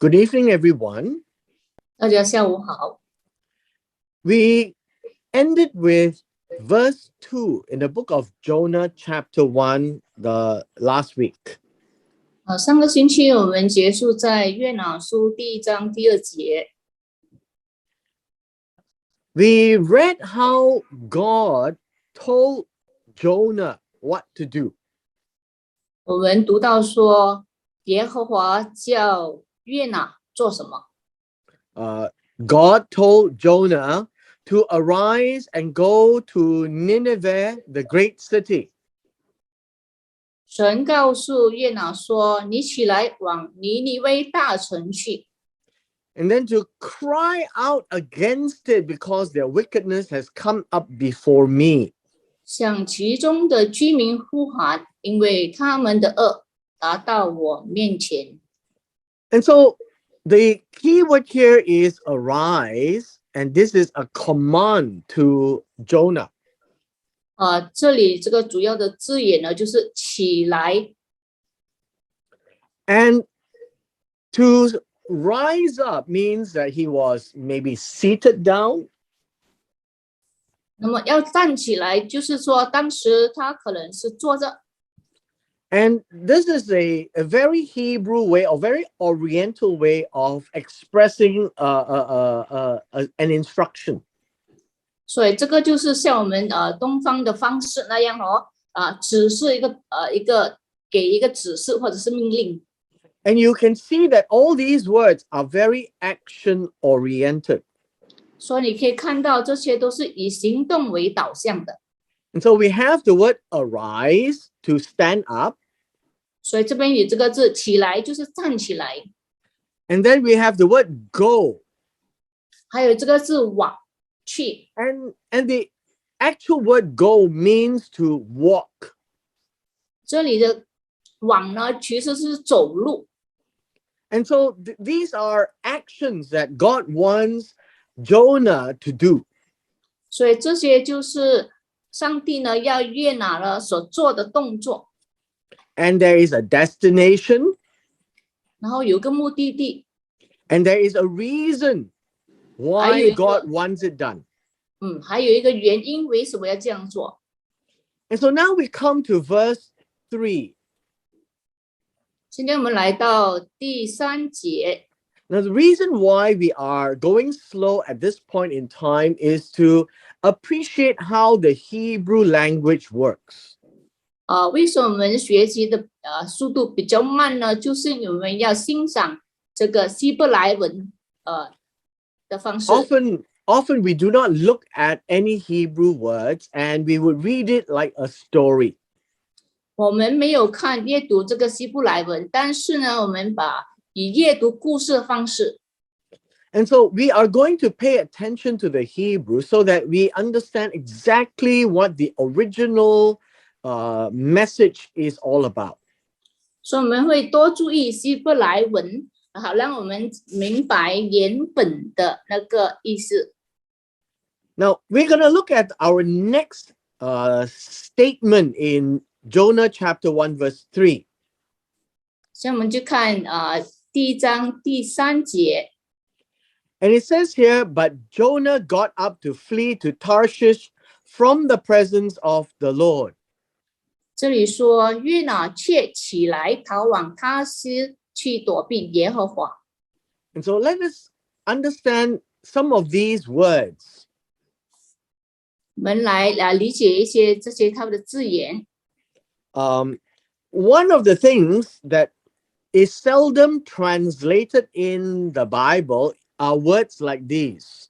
Good evening, everyone. 大家下午好。We ended with verse 2 in the book of Jonah, chapter 1, the last week. 上个星期我们结束在约拿书第1章第2节。We read how God told Jonah what to do. 我们读到说，耶和华叫约拿做什么God told Jonah to arise and go to Nineveh, the great city. 神告诉约拿说：“你起来往尼尼微大城去。” And then to cry out against it because their wickedness has come up before me. 向其中的居民呼喊，因为他们的恶达到我面前。 And so the key word here is arise, and this is a command to Jonah. 这里这个主要的字眼呢，就是起来。 And to rise up means that he was maybe seated down. 那么要站起来，就是说当时他可能是坐着。 And this is a very Hebrew way, or very Oriental way of expressing an instruction. 所以这个就是像我们东方的方式那样指示给一个指示或者是命令。 And you can see that all these words are very action oriented. 所以你可以看到这些都是以行动为导向的。 And so we have the word arise, to stand up. 所以这边有这个字起来就是站起来。 And then we have the word go. 还有这个字往去。 And the actual word go means to walk. 这里的往呢其实是走路。 And so these are actions that God wants Jonah to do. 所以这些就是上帝呢要约拿了所做的动作。 And there is a destination. 然后有个目的地。 And there is a reason why God wants it done. 还有一个原因为什么要这样做。 And so now we come to verse 3. 今天我们来到第3节。 Now, the reason why we are going slow at this point in time is to appreciate how the Hebrew language works. 为什么我们学习的速度比较慢呢？就是我们要欣赏这个希伯来文的方式。 Often we do not look at any Hebrew words and we would read it like a story. 我们没有阅读这个希伯来文，但是呢，我们以阅读故事的方式。 And so we are going to pay attention to the Hebrew so that we understand exactly what the original message is all about. 所以我们会多注意希伯来文，好让我们明白原本的那个意思。 Now, we're going to look at our next statement in Jonah chapter 1, verse 3. 所以我们就看第1章第3节。 And it says here, but Jonah got up to flee to Tarshish from the presence of the Lord. 这里说约拿却起来逃往他斯去躲避耶和华。 And so let us understand some of these words. 我们来理解一些这些他们的字眼。 One of the things that is seldom translated in the Bible are words like these.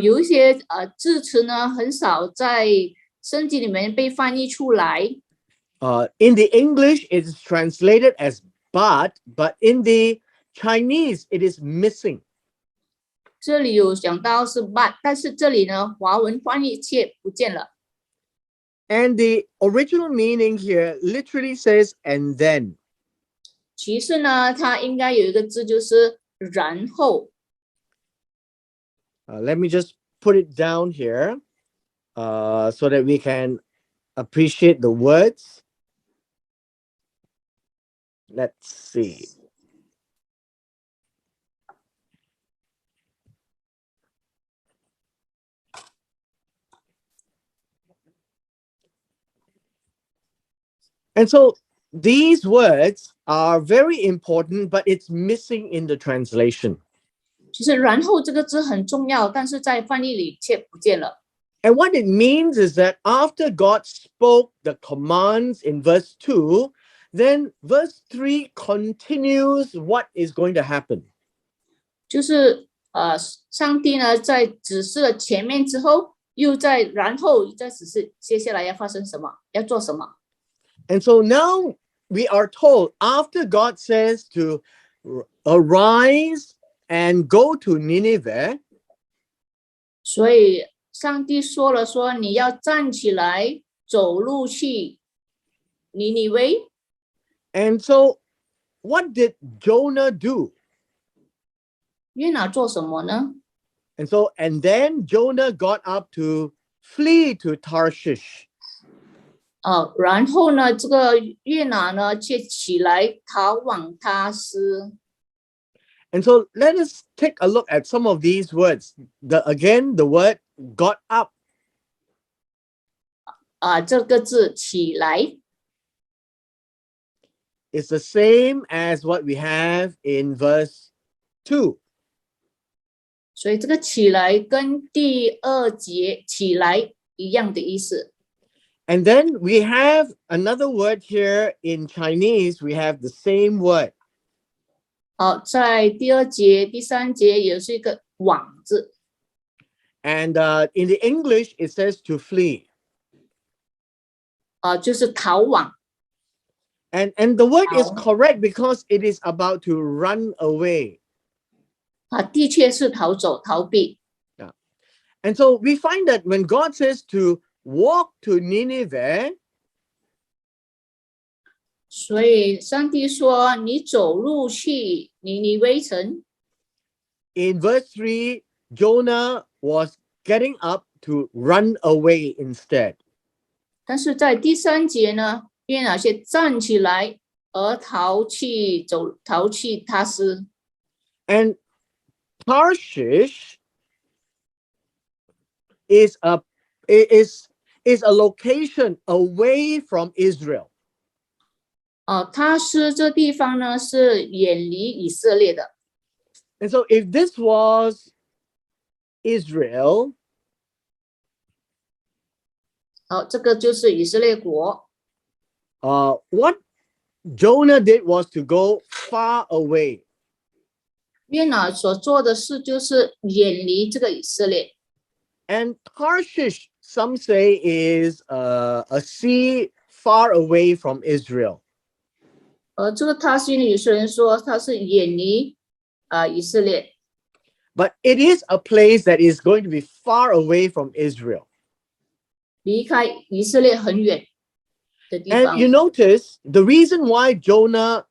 有一些字词呢很少在圣经里面被翻译出来。 In the English, it is translated as but in the Chinese, it is missing. 这里有讲到是 but， 但是这里呢华文翻译却不见了。 And the original meaning here literally says and then. 其实呢它应该有一个字就是然后。 Let me just put it down here so that we can appreciate the words. Let's see. And so these words are very important, but it's missing in the translation. 其实然后这个字很重要，但是在翻译里却不见了。And what it means is that after God spoke the commands in verse 2, then verse 3 continues what is going to happen. 就是上帝呢在指示了前面之后，又在然后再指示接下来要发生什么，要做什么。And so now we are told, after God says to arise and go to Nineveh, 所以上帝说了说，你要站起来走路去尼尼微。and so what did Jonah do? 约拿做什么呢？ And then Jonah got up to flee to Tarshish. 然后呢，这个约拿呢却起来逃往他斯。And so let us take a look at some of these words. Again, the word got up. 这个字起来 is the same as what we have in verse 2. 所以这个起来跟第二节起来一样的意思。And then we have another word here in Chinese. We have the same word. 在第二节、第三节也是一个往字。And in the English, it says to flee. 就是逃往。And the word is correct because it is about to run away. 的确是逃走、逃避。Yeah. And so we find that when God says to walk to Nineveh, 所以上帝说你走路去尼尼微城。in verse 3, Jonah was getting up to run away instead. 但是在第三节呢，约拿却站起来而逃去他斯。And Tarshish is a location away from Israel. 他斯这地方呢是远离以色列的。And so if this was Israel, 这个就是以色列国。what Jonah did was to go far away. 约拿所做的事就是远离这个以色列。And Tarshish, some say, is a sea far away from Israel. 这个他斯有些人说他是远离以色列。But it is a place that is going to be far away from Israel. 离开以色列很远的地方。And you notice the reason why Jonah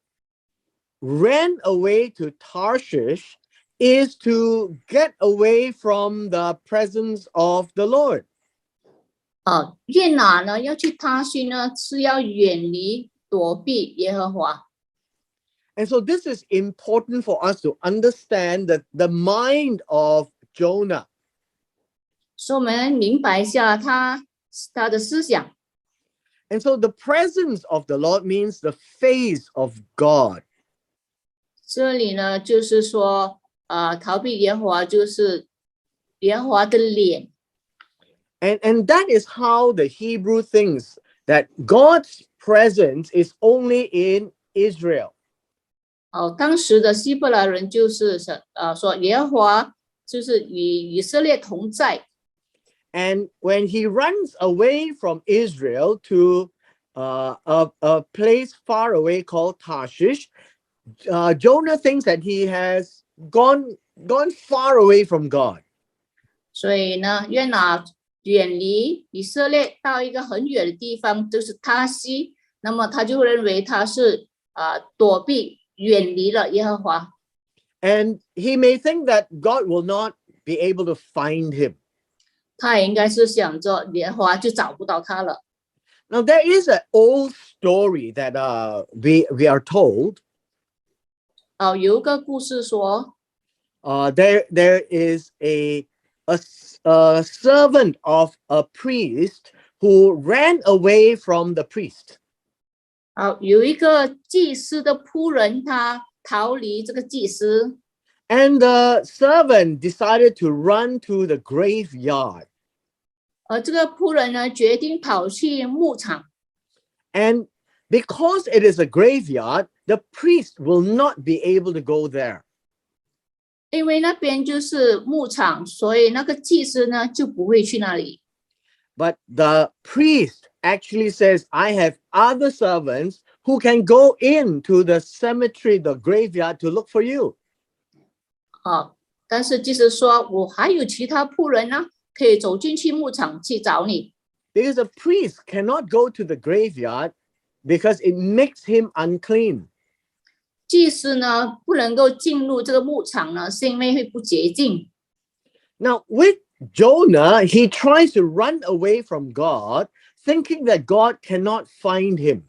ran away to Tarshish is to get away from the presence of the Lord. 约拿呢要去他斯呢是要远离躲避耶和华。And so this is important for us to understand that the mind of Jonah. 所以我们明白一下他的思想。And so the presence of the Lord means the face of God. 这里呢就是说逃避耶和华就是耶和华的脸。And that is how the Hebrew thinks that God's presence is only in Israel. 当时的希伯来人就是说耶和华就是与以色列同在。And when he runs away from Israel to a place far away called Tarshish, Jonah thinks that he has gone far away from God. 所以呢，约拿远离以色列到一个很远的地方，就是他西。那么他就认为他是躲避远离了耶和华。And he may think that God will not be able to find him. 他也应该是想着耶和华就找不到他了。Now there is an old story that we are told. 有一个故事说， there is a servant of a priest who ran away from the priest. 好，有一个祭司的仆人，他逃离这个祭司， and the servant decided to run to the graveyard. 而这个仆人呢，决定跑去牧场， And because it is a graveyard, the priest will not be able to go there. 因为那边就是牧场，所以那个祭司呢就不会去那里。 But the priest actually says, I have other servants who can go into the cemetery, the graveyard, to look for you. 但是祭司说，我还有其他仆人呢，可以走进去牧场去找你。 Because a priest cannot go to the graveyard because it makes him unclean. 祭司呢不能够进入这个牧场呢，是因为会不洁净。 Now, with Jonah, he tries to run away from God, thinking that God cannot find him.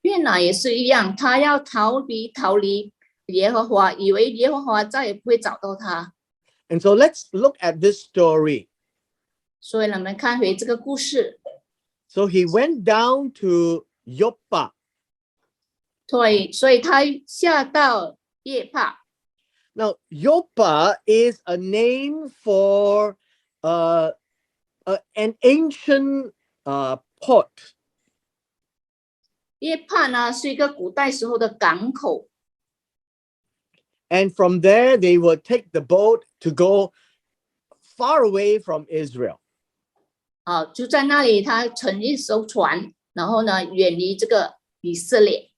约拿也是一样，他要逃离耶和华，以为耶和华再也不会找到他。 And so let's look at this story. 所以我们看回这个故事， So he went down to Joppa. 所以他下到耶帕。 Now, Joppa is a name for an ancient port. 耶帕呢是一个古代时候的港口， And from there, they would take the boat to go far away from Israel. 就在那里他乘一艘船，然后呢远离这个以色列。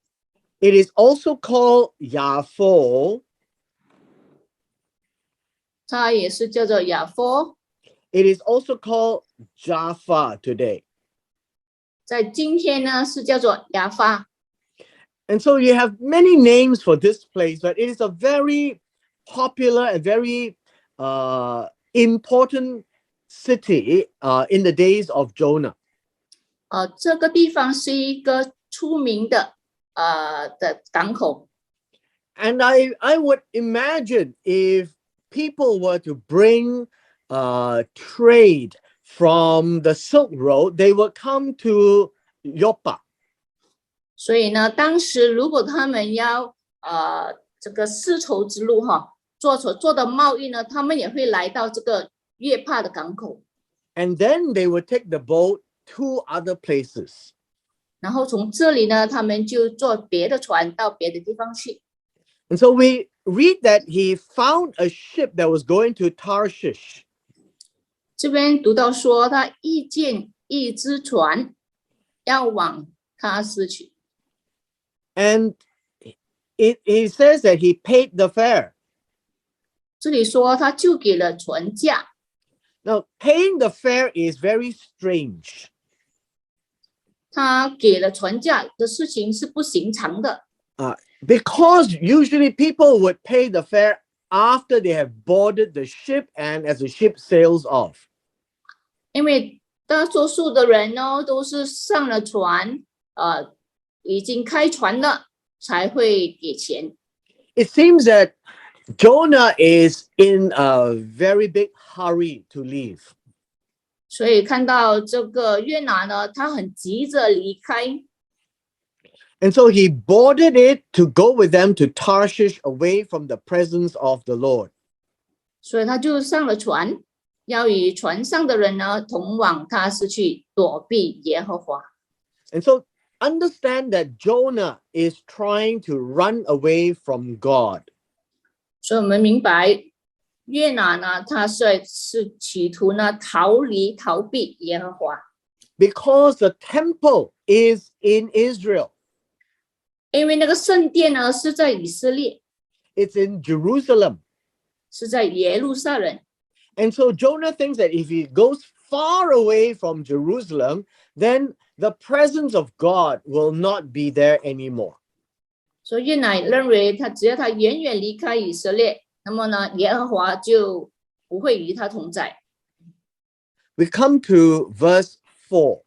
It is also called Yafo. 它也是叫做亚佛， It is also called Jaffa today. 在今天呢是叫做亚发。 And so you have many names for this place, but it is a very popular and very important city in the days of Jonah. 这个地方是一个出名的港口。 And I would imagine if people were to bring trade from the Silk Road, they would come to Joppa. 所以呢，当时如果他们要这个丝绸之路做的贸易呢，他们也会来到这个约帕的港口， And then they would take the boat to other places. 然后从这里呢，他们就坐别的船到别的地方去。 And so we read that he found a ship that was going to Tarshish. 这边读到说，他遇见一只船要往他斯去， And it says that he paid the fare. 这里说他就给了船价。 Now, paying the fare is very strange. 他给了船价的事情是不寻常的， Because usually people would pay the fare after they have boarded the ship and as the ship sails off. 因为大多数的人呢都是上了船，已经开船了才会给钱。 It seems that Jonah is in a very big hurry to leave. 所以看到这个约拿呢，他很急着离开， And so he boarded it to go with them to Tarshish away from the presence of the Lord. 所以他就上了船，要与船上的人呢同往他斯去躲避耶和华。 And so understand that Jonah is trying to run away from God. 所以我们明白约拿呢，他是企图呢逃避耶和华， Because the temple is in Israel. 因为那个圣殿呢是在以色列， It's in Jerusalem. 是在耶路撒冷。 And so Jonah thinks that if he goes far away from Jerusalem, then the presence of God will not be there anymore. 所以约拿认为只要他远远离开以色列，那么呢，耶和华就不会与他同在。 We come to verse 4.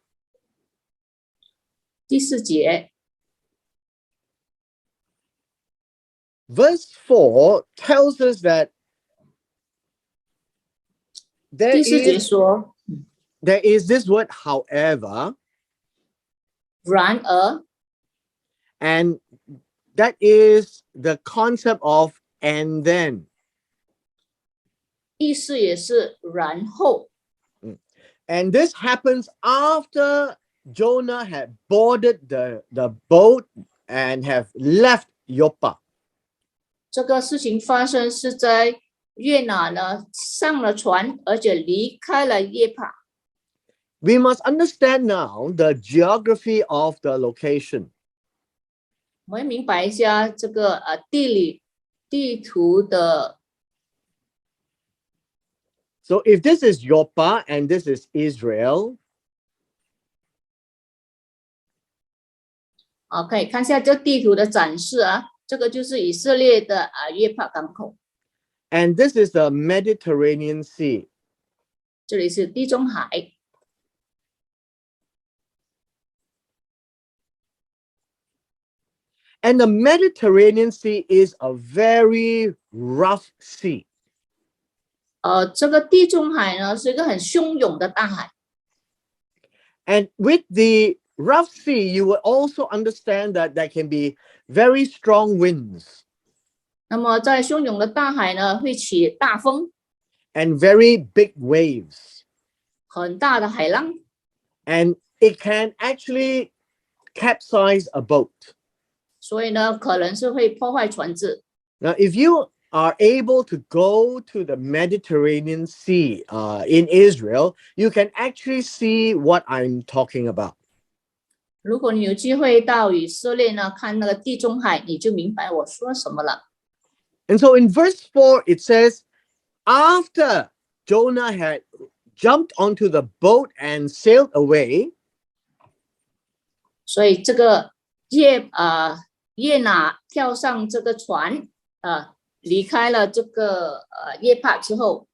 第4节， Verse 4 tells us that 第4节说， there is this word, however, 然而 And that is the concept of and then. 意思也是然后。And this happens after Jonah had boarded the boat and have left Joppa. 这个事情发生是在约拿呢上了船，而且离开了耶帕。We must understand now the geography of the location. 我们明白一下这个地图的。So if this is Joppa and this is Israel, 可以看一下这地图的展示啊，这个就是以色列的约帕港口， and this is the Mediterranean Sea. 这里是地中海。And the Mediterranean Sea is a very rough sea. 这个地中海呢是一个很汹涌的大海。And with the rough sea, you will also understand that there can be very strong winds 那么在汹涌的大海呢，会起大风， and very big waves. 很大的海浪， And it can actually capsize a boat. 所以呢，可能是会破坏船只。 Now, if you are able to go to the Mediterranean Sea in Israel, you can actually see what I'm talking about. 如果你有机会到以色列呢，看那个地中海，你就明白我说什么了。 And so in verse 4, it says, after Jonah had jumped onto the boat and sailed away, 所以这个耶拿跳上这个船，离开了这个耶帕之后，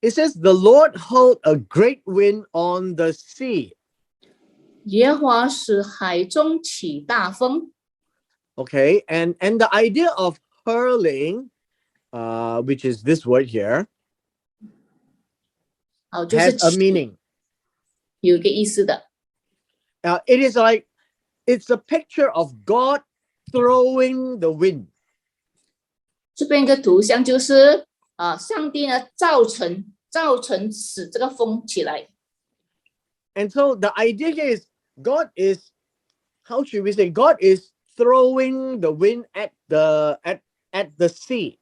it says, the Lord hurled a great wind on the sea. 耶和华使海中起大风。 Okay, and the idea of hurling, which is this word here, 就是 has a meaning. 有一个意思的。 It is like, it's a picture of God throwing the wind. 这边一个图像就是上帝呢造成使这个风起来。 And so the idea here is God is, how should we say, God is throwing the wind at the sea.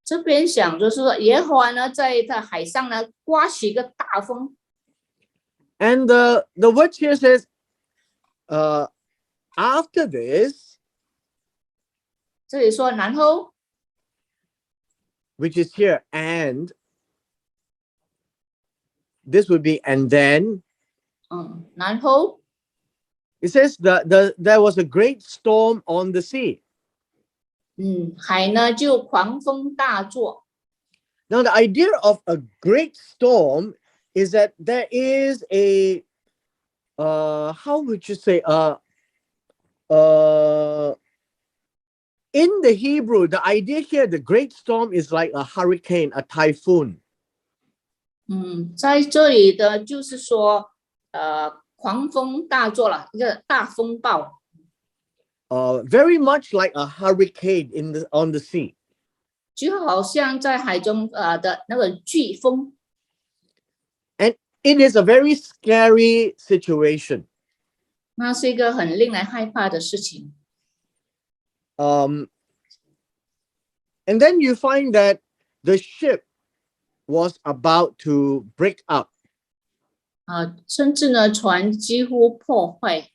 这边想就是说，耶和华呢在海上呢刮起一个大风。 And the word here says, after this, 这里说然后， which is here, and this would be and then. 然后 It says that there was a great storm on the sea. 海呢就狂风大作。 Now, the idea of a great storm is that there is a, how would you say, in the Hebrew, the idea here, the great storm is like a hurricane, a typhoon. 在这里的就是说，狂风大作了，一个大风暴。 Very much like a hurricane on the sea. 就好像在海中的那个飓风。 And it is a very scary situation. 那是一个很令人害怕的事情。 And then you find that the ship was about to break up. 甚至呢，船几乎破坏。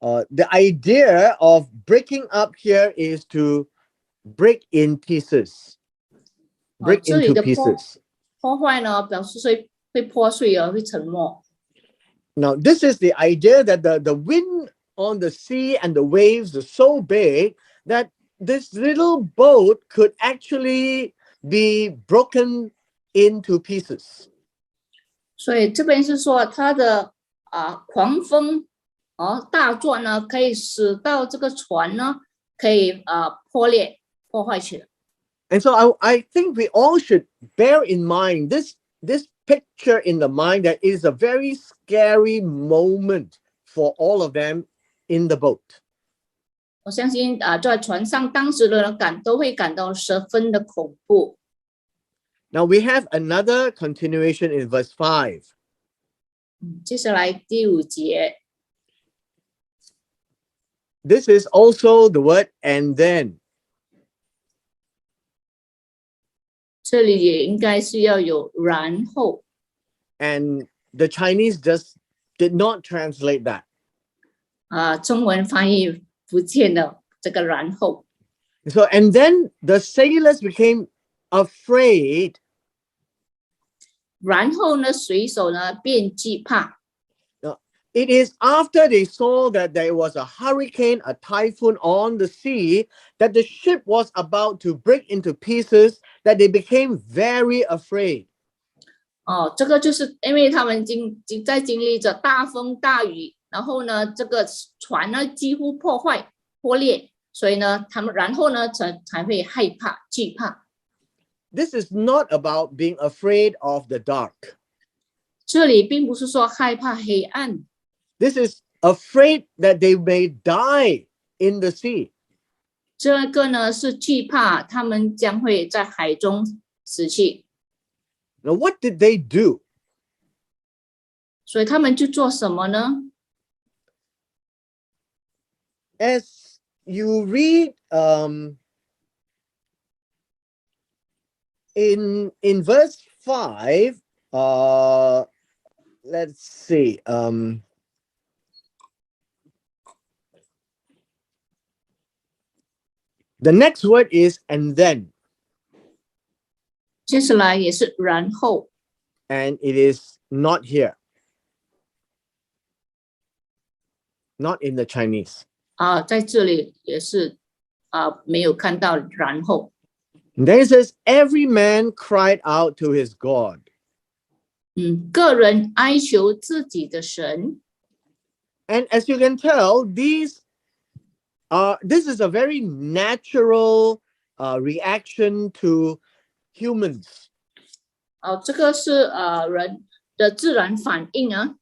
The idea of breaking up here is to break in pieces. Break 这里 into 的 pieces. 破坏呢，表示会破碎而会沉没。 Now, this is the idea that the wind on the sea and the waves are so big that this little boat could actually be broken into pieces. 所以这边是说它的狂风大作呢，可以使到这个船呢可以破裂破坏起来。 And so I think we all should bear in mind this picture in the mind that is a very scary moment for all of them in the boat. 我相信在船上当时的人都会感到十分的恐怖。Now we have another continuation in verse 5. 接下来第5节， This is also the word and then. 这里也应该是要有然后。And the Chinese just did not translate that. 中文翻译不见了这个然后。So, and then the sailors became afraid. 然后呢，水手呢便惧怕。It is after they saw that there was a hurricane, a typhoon on the sea, that the ship was about to break into pieces, that they became very afraid. 这个就是因为他们在经历着大风大雨，然后呢，这个船呢几乎破裂，所以呢，他们然后呢才会害怕惧怕。This is not about being afraid of the dark. 这里并不是说害怕黑暗。This is afraid that they may die in the sea. 这个呢是惧怕他们将会在海中死去。Now, what did they do? 所以他们就做什么呢？ As you read in verse 5, let's see. The next word is and then. 接下来也是然后。And it is not here. Not in the Chinese. 在这里也是没有看到然后。And then it says, every man cried out to his God. 个人哀求自己的神。And as you can tell, this is a very natural reaction to humans. 这个是人的自然反应啊。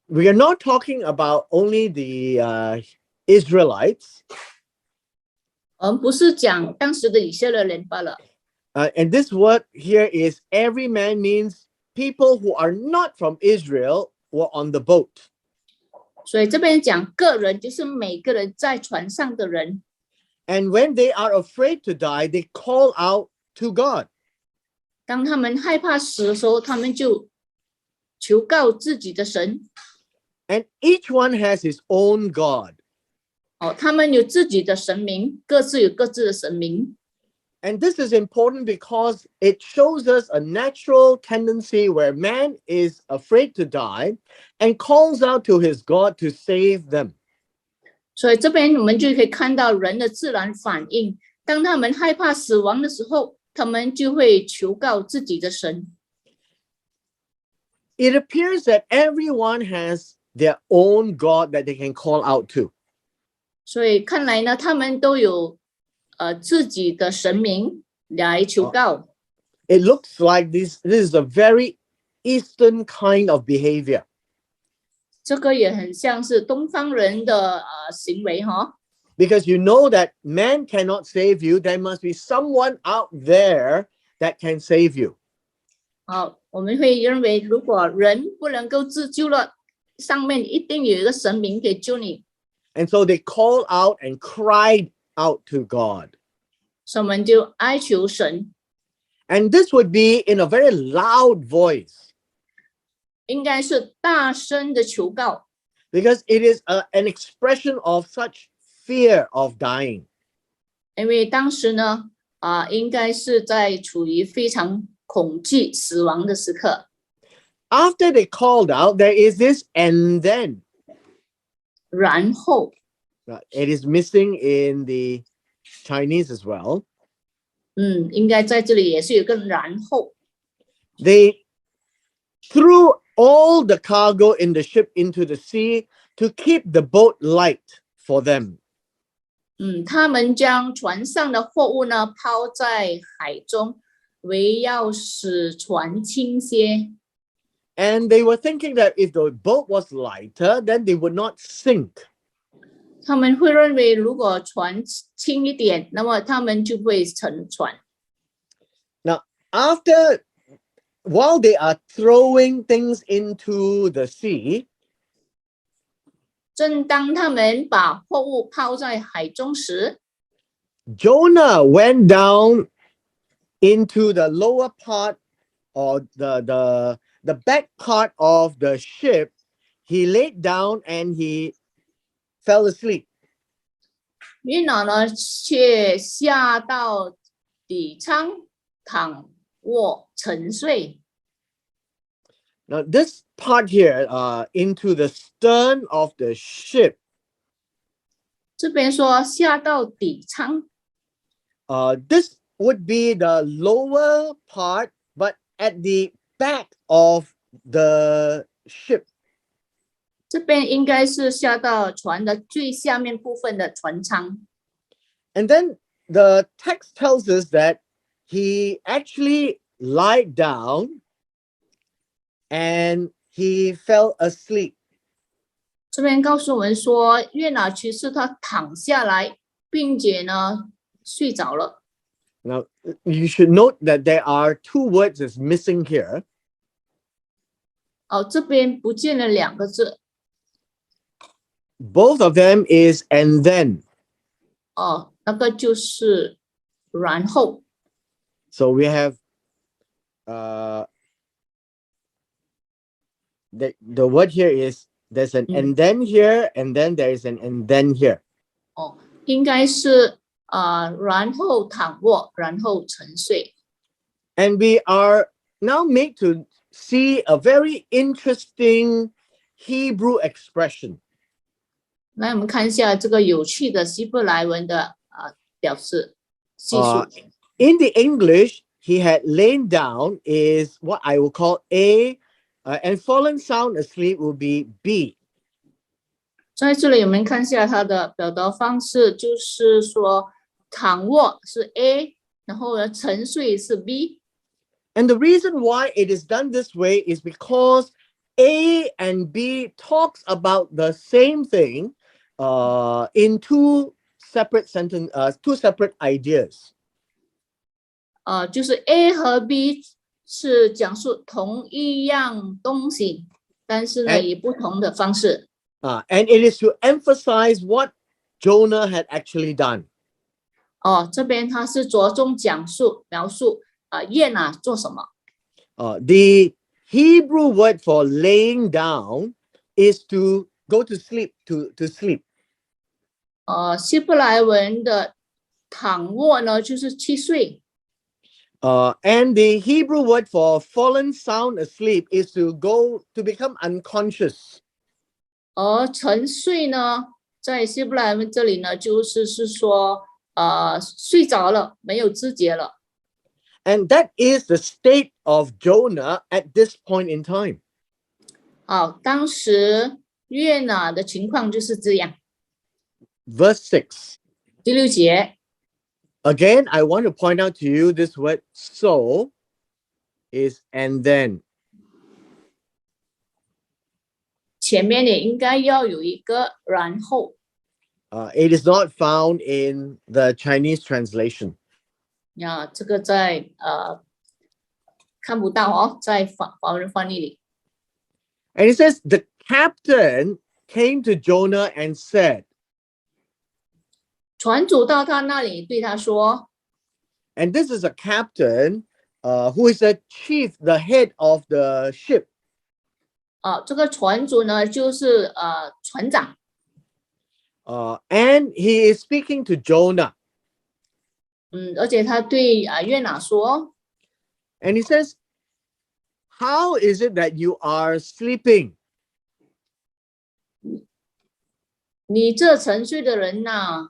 We are not talking about only the Israelites. 我们不是讲当时的以色列人罢了。And this word here is every man means people who are not from Israel were on the boat. 所以这边讲个人就是每个人在船上的人。And when they are afraid to die, they call out to God. 当他们害怕死的时候，他们就求告自己的神。And each one has his own God. 他们有自己的神明，各自有各自的神明。And this is important because it shows us a natural tendency where man is afraid to die and calls out to his God to save them. 所以这边我们就可以看到人的自然反应，当他们害怕死亡的时候，他们就会求告自己的神。It appears that everyone has their own God that they can call out to. 所以看来呢，他们都有自己的神明来求告。It looks like this is a very Eastern kind of behavior. 这个也很像是东方人的行为哈。Because you know that man cannot save you, there must be someone out there that can save you. 我们会认为如果人不能够自救了，上面一定有一个神明可以救你。And so they call out and cried out to God. 所以我们就哀求神。And this would be in a very loud voice. 应该是大声的求告。Because it is an expression of such fear of dying. 因为当时呢，应该是在处于非常恐惧死亡的时刻。After they called out, there is this and then. 然后 It is missing in the Chinese as well. 应该在这里也是有个然后。They threw all the cargo in the ship into the sea to keep the boat light for them. 他们将船上的货物呢抛在海中，为要使船轻些。And they were thinking that if the boat was lighter, then they would not sink. 他们会认为如果船轻一点，那么他们就会沉船。Now, while they are throwing things into the sea, 正当他们把货物抛在海中时， Jonah went down into the lower part or the back part of the ship. He laid down and he fell asleep. 约拿呢却下到底舱躺卧沉睡。Now, this part here, into the stern of the ship, 这边说下到底舱， this would be the lower part, but at the back of the ship. 这边应该是下到船的最下面部分的船舱。And then the text tells us that he actually lied down and he fell asleep. 这边告诉我们说，约拿其实他躺下来，并且呢睡着了。Now, you should note that there are two words that's missing here. 哦，这边不见了两个字。Both of them is and then. 哦，那个就是然后。So we have the word here is there's an and then here, and then there is an and then here. 哦，应该是然后躺卧，然后沉睡。And we are now made to see a very interesting Hebrew expression. 来，我们看一下这个有趣的希伯来文的表示叙述。In the English, he had lain down is what I will call A, and fallen sound asleep will be B. 在这里我们看一下它的表达方式，就是说躺卧是 A， 然后呢沉睡是 B。 And the reason why it is done this way is because A and B talks about the same thing in two separate ideas. 就是 A 和 B 是讲述同一样东西，但是呢以不同的方式。And it is to emphasize what Jonah had actually done. 这边它是着重描述约拿做什么。The Hebrew word for laying down is to go to sleep, to sleep. 希伯来文的躺卧呢就是去睡。And the Hebrew word for fallen sound asleep is to become unconscious. 而沉睡呢，在希伯来文这里呢，就是说，睡着了，没有知觉了。And that is the state of Jonah at this point in time. 当时约拿的情况就是这样。Verse 6. 第6节。Again, I want to point out to you this word so is and then. 前面也应该要有一个然后。It is not found in the Chinese translation. 这个在看不到哦，在华文翻译里。And it says, the captain came to Jonah and said, 船主到他那里对他说， and this is a captain who is the chief, the head of the ship. 这个船主呢就是船长。And he is speaking to Jonah. 而且他对约拿说， And he says, how is it that you are sleeping? 你这沉睡的人呐。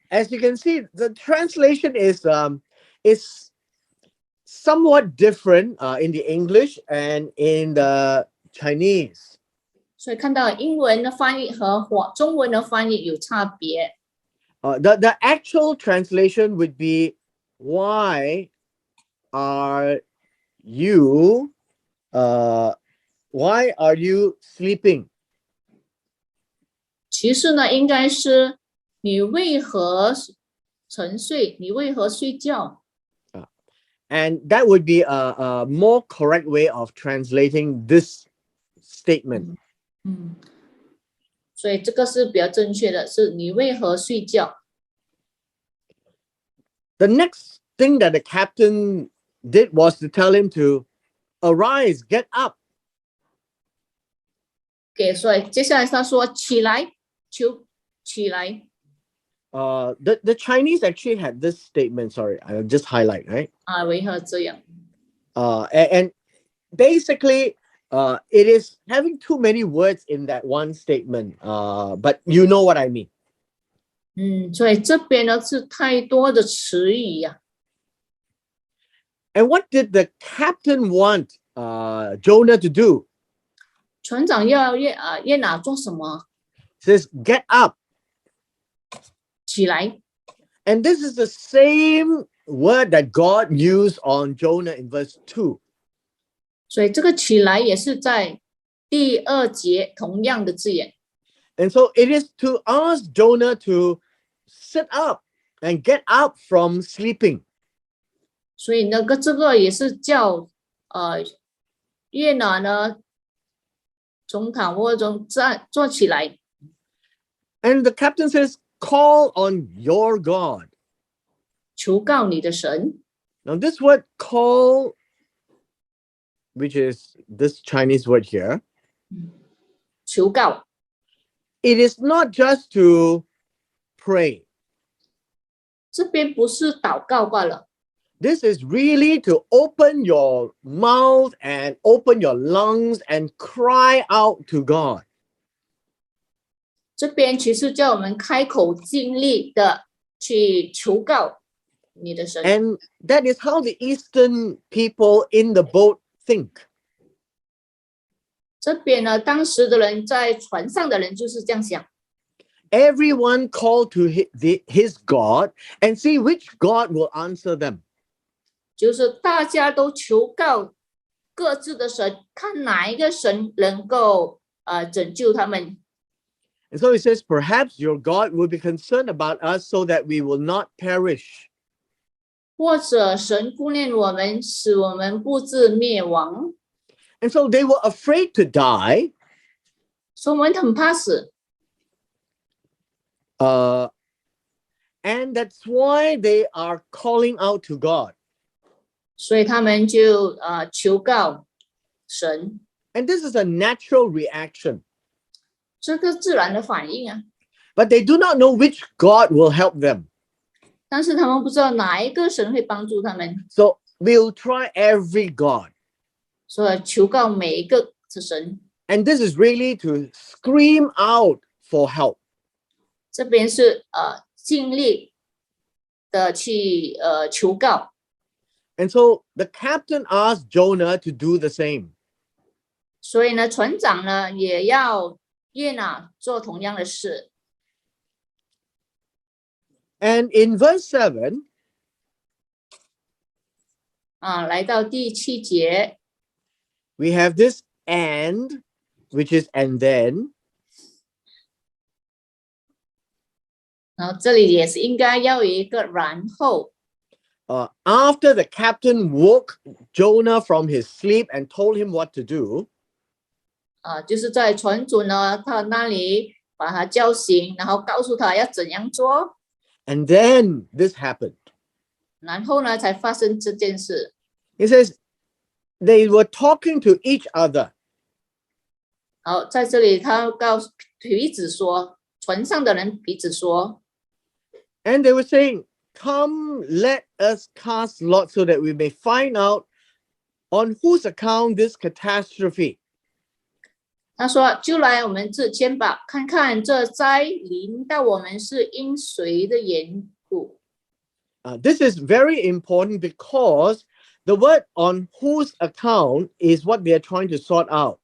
As you can see, the translation is somewhat different in the English and in the Chinese. 所以看到英文的翻译和中文的翻译有差别。The actual translation would be, why are you sleeping? 其次呢，应该是你为何沉睡？你为何睡觉？ And that would be a more correct way of translating this statement. 所以这个是比较正确的，是你为何睡觉？ The next thing that the captain did was to tell him to arise, get up. 所以接下来他说起来，就起来。The Chinese actually had this statement. Sorry, I'll just highlight, right? 为何这样？ And basically, it is having too many words in that one statement. But you know what I mean. 所以这边呢是太多的词语呀。And what did the captain want Jonah to do? 船长要约拿做什么？ Says, get up. 起来。 And this is the same word that God used on Jonah in verse 2. 所以这个起来也是在第2节同样的字眼。And so it is to ask Jonah to sit up and get up from sleeping. 所以那个这个也是叫约拿呢从躺卧中坐起来。 And the captain says, call on your God. 求告你的神。 Now this word call, which is this Chinese word here, 求告 it is not just to pray. 这边不是祷告罢了， This is really to open your mouth and open your lungs and cry out to God. 这边其实叫我们开口尽力的去求告你的神。 And that is how the Eastern people in the boat think. 这边呢，当时的人在船上的人就是这样想， Everyone called to his God and see which God will answer them. 就是大家都求告各自的神，看哪一个神能够拯救他们。 And so he says, perhaps your God will be concerned about us so that we will not perish. 或者神顾念我们，使我们不致灭亡。 And so they were afraid to die. 所以我们很怕死， And that's why they are calling out to God. 所以他们就求告神。 And this is a natural reaction. 这个自然的反应啊， But they do not know which God will help them. 但是他们不知道哪一个神会帮助他们， So we'll try every God. 所以求告每一个神。 And this is really to scream out for help. 这边是尽力的去求告。 And so the captain asked Jonah to do the same. 所以呢，船长呢也要约拿做同样的事。 And in verse 7, 来到第7节， we have this and, which is and then. 然后这里也是应该要有一个然后。 After the captain woke Jonah from his sleep and told him what to do, 就是在船主呢他那里把他叫醒，然后告诉他要怎样做， and then this happened. 然后呢才发生这件事。 He says they were talking to each other. 好，在这里他彼此说，船上的人彼此说， And they were saying, come, let us cast lots so that we may find out on whose account this catastrophe. 他说就来我们这签吧，看看这灾临到我们是因谁的缘故。 This is very important because the word on whose account is what they are trying to sort out.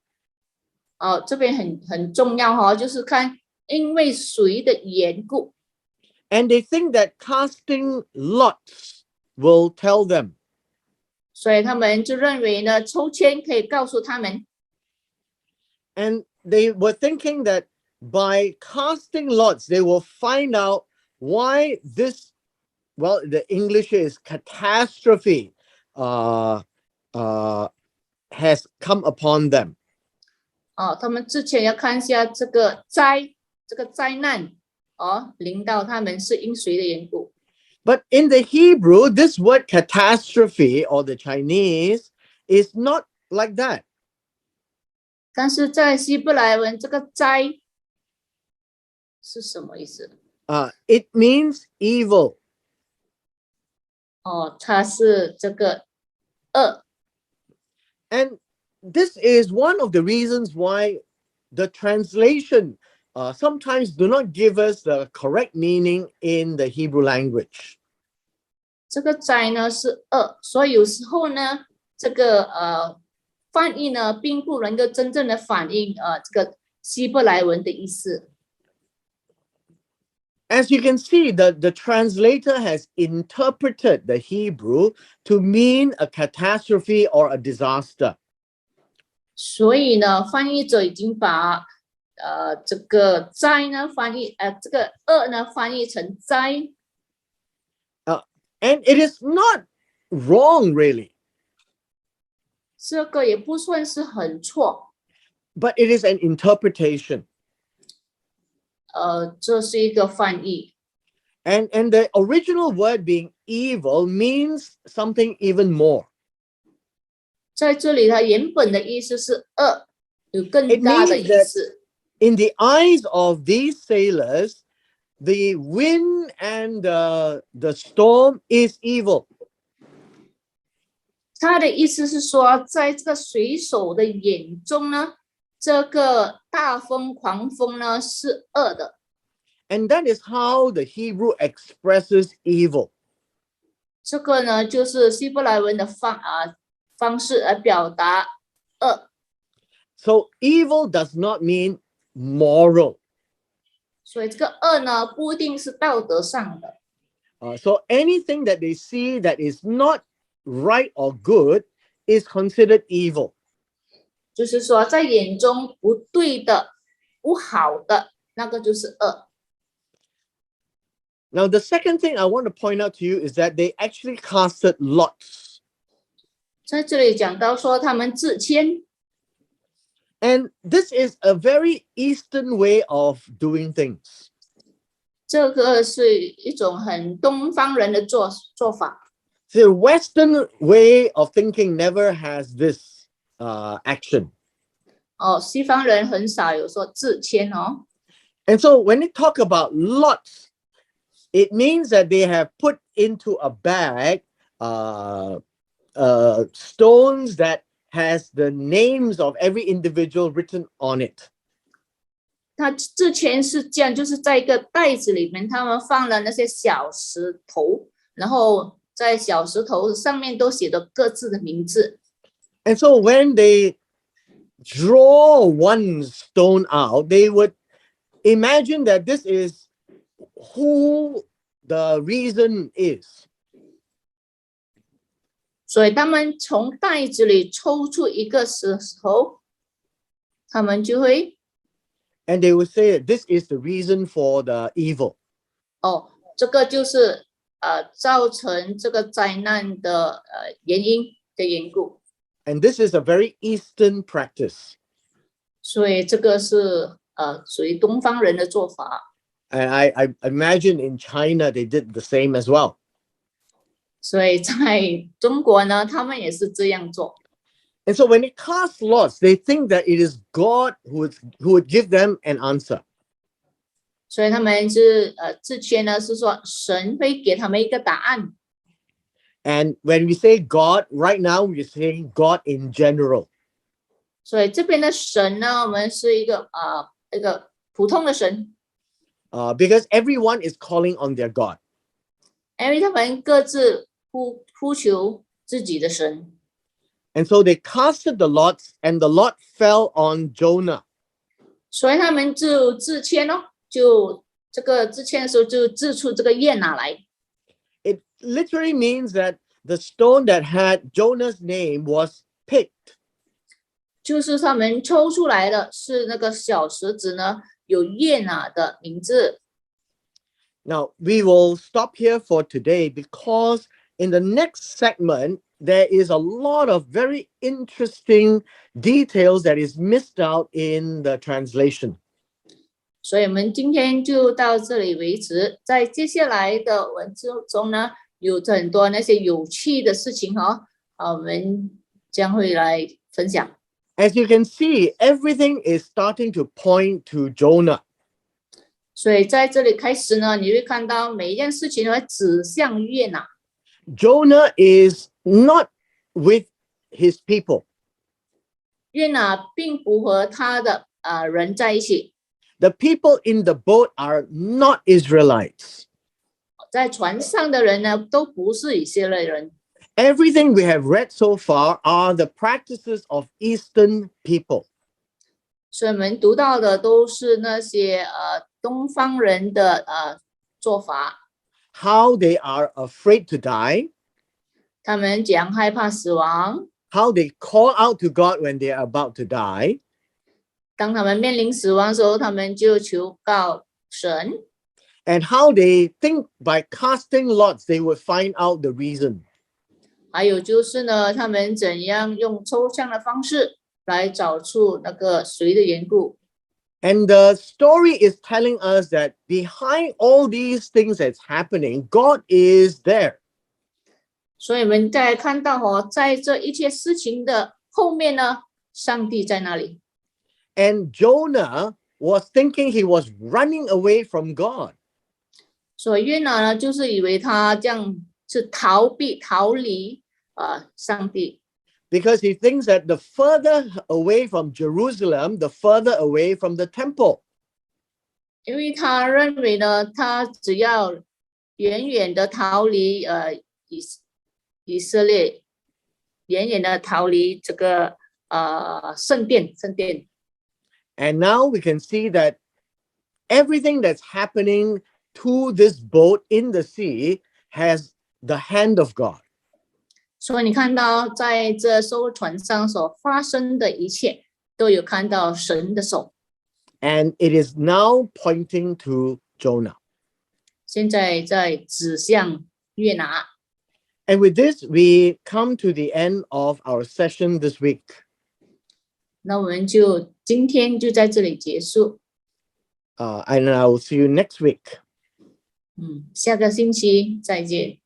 这边很重要就是看因为谁的缘故。 And they think that casting lots will tell them. 所以他们就认为呢，抽签可以告诉他们。 And they were thinking that by casting lots, they will find out why this, well, the English is catastrophe, uh, has come upon them. 他们之前要看一下这个灾难临到他们是因谁的缘故。But in the Hebrew, this word catastrophe, or the Chinese, is not like that. 但是在希伯来文，这个灾是什么意思？ It means evil. 它是这个恶。And this is one of the reasons why the translation sometimes do not give us the correct meaning in the Hebrew language. 这个灾呢是恶，所以有时候呢，这个翻译呢并不能够真正的反映这个希伯来文的意思。As you can see, the translator has interpreted the Hebrew to mean a catastrophe or a disaster. 所以呢，翻译者已经把这个灾呢翻译这个恶呢翻译成灾。And it is not wrong, really. 这个也不算是很错。But it is an interpretation. 这是一个翻译。And the original word being evil means something even more. 在这里，它原本的意思是恶，有更大的意思。In the eyes of these sailors, the wind and the storm is evil. 他的意思是说，在这个水手的眼中呢，这个大风、狂风呢是恶的。And that is how the Hebrew expresses evil. 这个呢，就是希伯来文的方式来表达恶。So evil does not mean moral. 所以这个恶呢，不一定是道德上的。So anything that they see that is not right or good is considered evil. 就是说，在眼中不对的、不好的，那个就是恶。Now, the second thing I want to point out to you is that they actually casted lots. 在这里讲到说，他们自谦。And this is a very Eastern way of doing things. 这个是一种很东方人的做法。The Western way of thinking never has this action. 西方人很少有说自谦哦。And so when they talk about lots, it means that they have put into a bag stones that has the names of every individual written on it. 他之前是这样，就是在一个袋子里面，他们放了那些小石头，然后在小石头上面都写着各自的名字。And so when they draw one stone out, they would imagine that this is who the reason is. 所以他们从袋子里抽出一个石头，他们就会 And they would say that this is the reason for the evil. 这个就是造成这个灾难的原因的缘故。And this is a very Eastern practice. 所以这个是属于东方人的做法。And I imagine in China they did the same as well. 所以在中国呢，他们也是这样做。And so when they cast lots, they think that it is God who would give them an answer. 所以他们是自谦呢，是说神会给他们一个答案。And when we say God, right now we're saying God in general. 所以这边的神呢，我们是一个普通的神。Because everyone is calling on their God. 因为他们各自呼求自己的神。And so they casted the lots, and the lot fell on Jonah. 所以他们就自谦哦，就这个自谦的时候就自出这个耶拿来。It literally means that the stone that had Jonah's name was picked. 就是他们抽出来的是那个小石子呢，有约拿的名字。Now, we will stop here for today because in the next segment, there is a lot of very interesting details that is missed out in the translation. 所以我们今天就到这里为止。在接下来的文字中呢，有很多那些有趣的事情我们将会来分享。As you can see, everything is starting to point to Jonah. 所以在这里开始呢，你会看到每一件事情会指向约拿。Jonah is not with his people. 约拿并不和他的人在一起。The people in the boat are not Israelites. 在船上的人呢，都不是以色列人。Everything we have read so far are the practices of Eastern people. 所以我们读到的都是那些东方人的做法。How they are afraid to die. 他们怎样害怕死亡。How they call out to God when they are about to die. 当他们面临死亡的时候，他们就求告神。And how they think by casting lots, they will find out the reason. 还有就是呢，他们怎样用抽象的方式来找出那个谁的缘故。And the story is telling us that behind all these things that's happening, God is there. 所以我们再看到在这一切事情的后面呢，上帝在那里。And Jonah was thinking he was running away from God. 所以约拿呢，就是以为他这样是逃离上帝。Because he thinks that the further away from Jerusalem, the further away from the temple. 因为他认为呢，他只要远远的逃离以色列，远远的逃离这个圣殿。And now we can see that everything that's happening to this boat in the sea has the hand of God. 所以你看到在这艘船上所发生的一切，都有看到神的手。And it is now pointing to Jonah. 现在在指向约拿。And with this, we come to the end of our session this week. 那我们就今天就在这里结束。And I will see you next week. 下个星期再见。